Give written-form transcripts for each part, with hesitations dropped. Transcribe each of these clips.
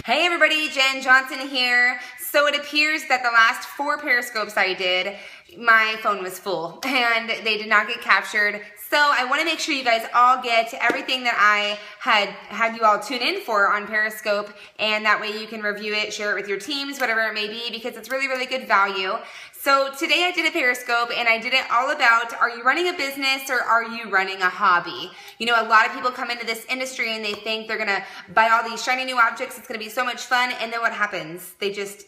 Hey everybody, Jen Johnson here. So it appears that the last 4 Periscopes I did, my phone was full and they did not get captured. So I want to make sure you guys all get everything that I had you all tune in for on Periscope, and that way you can review it, share it with your teams, whatever it may be, because it's really, really good value. So today I did a Periscope and I did it all about, are you running a business or are you running a hobby? You know, a lot of people come into this industry and they think they're gonna buy all these shiny new objects, it's gonna be so much fun, and then what happens? They just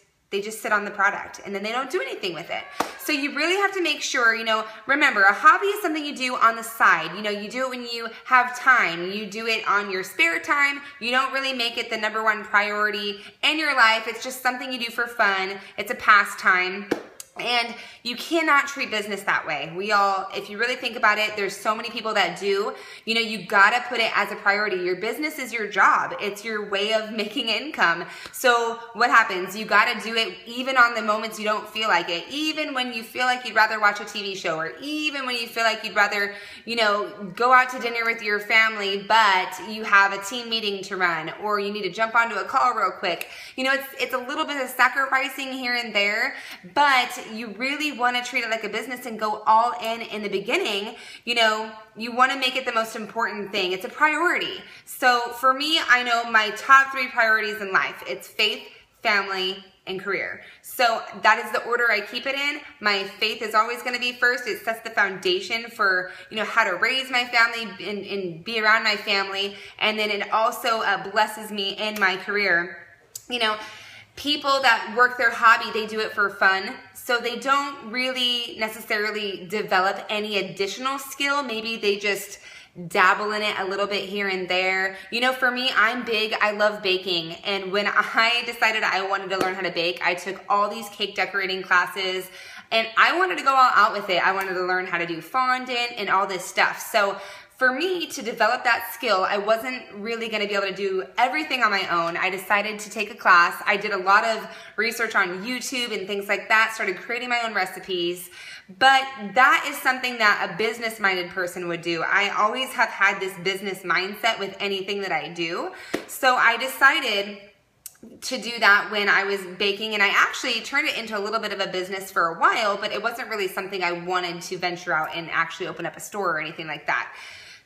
sit on the product and then they don't do anything with it. So you really have to make sure, you know, remember, a hobby is something you do on the side. You know, you do it when you have time. You do it on your spare time. You don't really make it the #1 priority in your life. It's just something you do for fun. It's a pastime. And you cannot treat business that way. If you really think about it, there's so many people that do. You know, you gotta put it as a priority. Your business is your job. It's your way of making income. So what happens? You gotta do it even on the moments you don't feel like it. Even when you feel like you'd rather watch a TV show, or even when you feel like you'd rather, you know, go out to dinner with your family, but you have a team meeting to run, or you need to jump onto a call real quick. You know, it's a little bit of sacrificing here and there, but you really want to treat it like a business and go all in the beginning. You know, you want to make it the most important thing. It's a priority. So for me, I know my top 3 priorities in life. It's faith, family, and career. So that is the order I keep it in. My faith is always going to be first. It sets the foundation for, you know, how to raise my family and be around my family. And then it also blesses me in my career. You know, people that work their hobby, they do it for fun. So they don't really necessarily develop any additional skill. Maybe they just dabble in it a little bit here and there. You know, for me, I'm big, I love baking. And when I decided I wanted to learn how to bake, I took all these cake decorating classes and I wanted to go all out with it. I wanted to learn how to do fondant and all this stuff. So for me to develop that skill, I wasn't really gonna be able to do everything on my own. I decided to take a class. I did a lot of research on YouTube and things like that, started creating my own recipes. But that is something that a business-minded person would do. I always have had this business mindset with anything that I do. So I decided to do that when I was baking, and I actually turned it into a little bit of a business for a while, but it wasn't really something I wanted to venture out and actually open up a store or anything like that.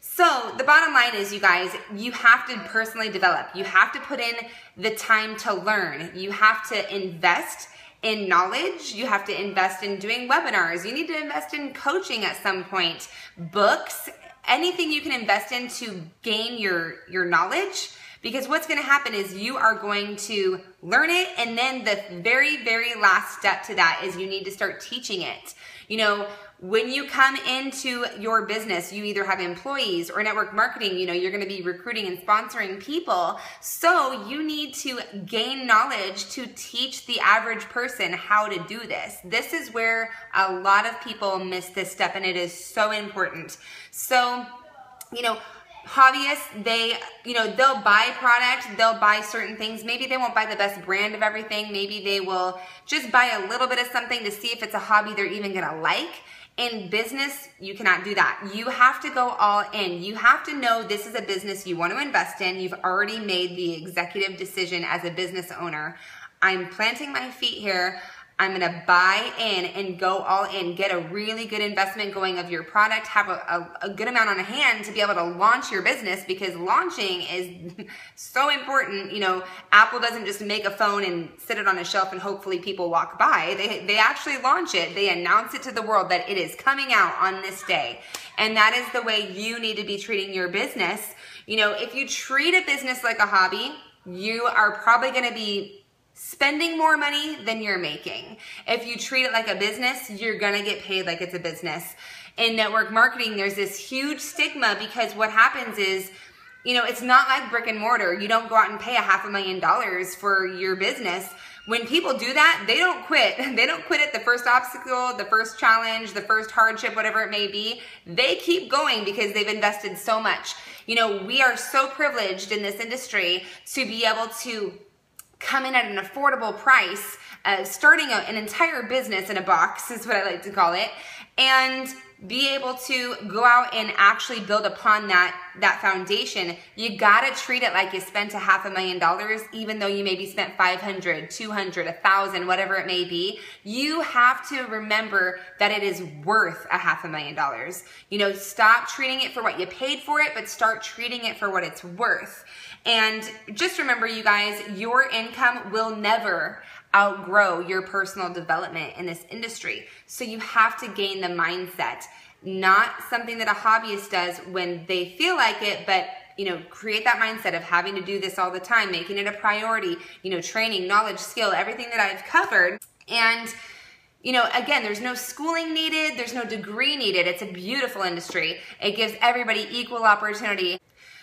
So the bottom line is, you guys, you have to personally develop. You have to put in the time to learn. You have to invest in knowledge. You have to invest in doing webinars. You need to invest in coaching at some point, books, anything you can invest in to gain your knowledge. Because what's going to happen is you are going to learn it, and then the very, very last step to that is you need to start teaching it. You know, when you come into your business, you either have employees or network marketing. You know, you're going to be recruiting and sponsoring people. So you need to gain knowledge to teach the average person how to do this. This is where a lot of people miss this step, and it is so important. So, you know, hobbyists, they'll buy product, they'll buy certain things. Maybe they won't buy the best brand of everything. Maybe they will just buy a little bit of something to see if it's a hobby they're even gonna like. In business, you cannot do that. You have to go all in. You have to know this is a business you want to invest in. You've already made the executive decision as a business owner. I'm planting my feet here. I'm gonna buy in and go all in, get a really good investment going of your product, have a good amount on hand to be able to launch your business, because launching is so important. You know, Apple doesn't just make a phone and sit it on a shelf and hopefully people walk by. They actually launch it. They announce it to the world that it is coming out on this day. And that is the way you need to be treating your business. You know, if you treat a business like a hobby, you are probably gonna be spending more money than you're making. If you treat it like a business, you're gonna get paid like it's a business. In network marketing, there's this huge stigma, because what happens is, you know, it's not like brick and mortar. You don't go out and pay $500,000 for your business. When people do that, they don't quit. They don't quit at the first obstacle, the first challenge, the first hardship, whatever it may be. They keep going because they've invested so much. You know, we are so privileged in this industry to be able to come in at an affordable price, starting an entire business in a box is what I like to call it. And be able to go out and actually build upon that foundation, you gotta treat it like you spent $500,000, even though you maybe spent 500, 200, 1,000, whatever it may be. You have to remember that it is worth $500,000. You know, stop treating it for what you paid for it, but start treating it for what it's worth. And just remember, you guys, your income will never outgrow your personal development in this industry. So you have to gain the mindset, not something that a hobbyist does when they feel like it, but you know, create that mindset of having to do this all the time, making it a priority, you know, training, knowledge, skill, everything that I've covered. And you know, again, there's no schooling needed, there's no degree needed. It's a beautiful industry. It gives everybody equal opportunity.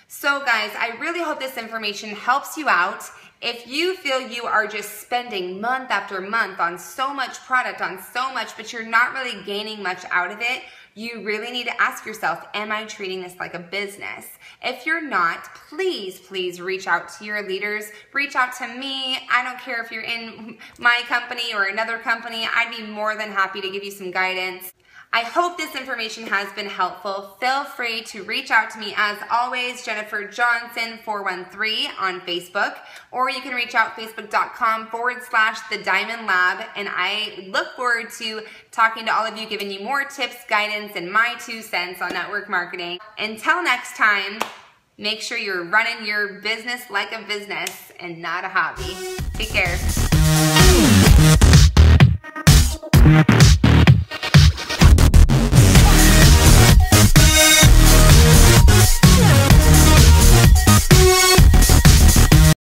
So guys, I really hope this information helps you out. If you feel you are just spending month after month on so much product, on so much, but you're not really gaining much out of it, you really need to ask yourself, am I treating this like a business? If you're not, please, please reach out to your leaders. Reach out to me. I don't care if you're in my company or another company. I'd be more than happy to give you some guidance. I hope this information has been helpful. Feel free to reach out to me as always, Jennifer Johnson 413 on Facebook, or you can reach out facebook.com/The Diamond Lab, and I look forward to talking to all of you, giving you more tips, guidance, and my 2 cents on network marketing. Until next time, make sure you're running your business like a business and not a hobby. Take care.